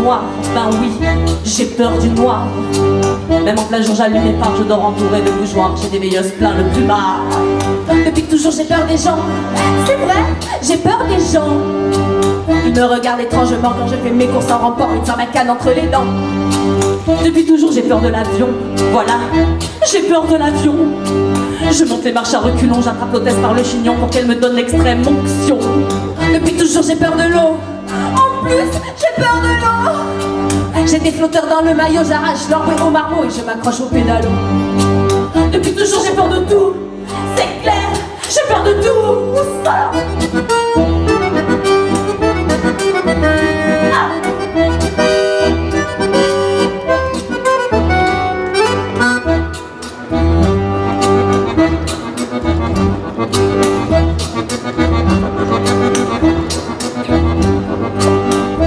noir, ben oui, j'ai peur du noir. Même en plein jour j'allume mes phares, je dors entouré de bougeoirs. J'ai des veilleuses plein le plumard. Depuis toujours j'ai peur des gens. C'est vrai, j'ai peur des gens. Ils me regardent étrangement quand je fais mes courses en rampant. Ils sortent ma canne entre les dents. Depuis toujours j'ai peur de l'avion. Voilà, j'ai peur de l'avion. Je monte les marches à reculons, j'attrape l'hôtesse par le chignon pour qu'elle me donne l'extrême onction. Depuis toujours j'ai peur de l'eau. En plus, j'ai peur de l'eau. J'ai des flotteurs dans le maillot, j'arrache l'orbe au marmot et je m'accroche au pédalo. Depuis toujours j'ai peur de tout. C'est clair, j'ai peur de tout. Ça.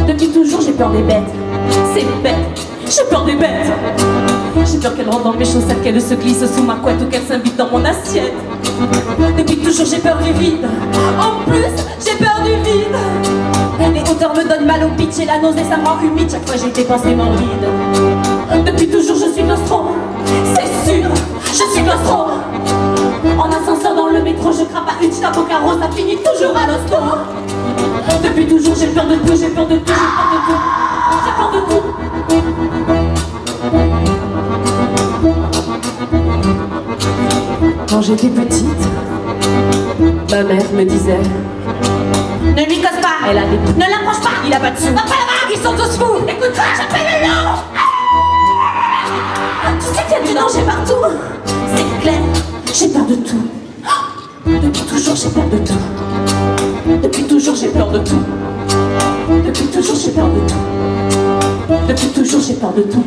Depuis toujours j'ai peur des bêtes. C'est bête, j'ai peur des bêtes. J'ai peur qu'elles rentrent dans mes chaussettes, qu'elles se glissent sous ma couette ou qu'elles s'invitent dans mon assiette. Depuis toujours j'ai peur du vide. En plus j'ai peur du vide. Les hauteurs me donnent mal au pitch et la nausée ça me rend humide. Chaque fois j'ai des pensées morbides. Depuis toujours je suis claustro. C'est sûr, je suis claustro. En ascenseur dans le métro, je crape à une tape au carreau, ça finit toujours à l'hosto. Depuis toujours j'ai peur de tout, j'ai peur de tout, j'ai peur de tout, j'ai peur de tout. Quand j'étais petite, ma mère me disait: ne lui casse pas, elle a des coups. Ne l'approche pas, il a pas de sous. Va pas là-bas, ils sont tous fous. Écoute ça, j'appelle le loup. Tu sais qu'il y a du danger partout. C'est clair, j'ai peur de tout. Depuis toujours j'ai peur de tout. Depuis toujours j'ai peur de tout. Depuis toujours j'ai peur de tout. Depuis toujours j'ai peur de tout.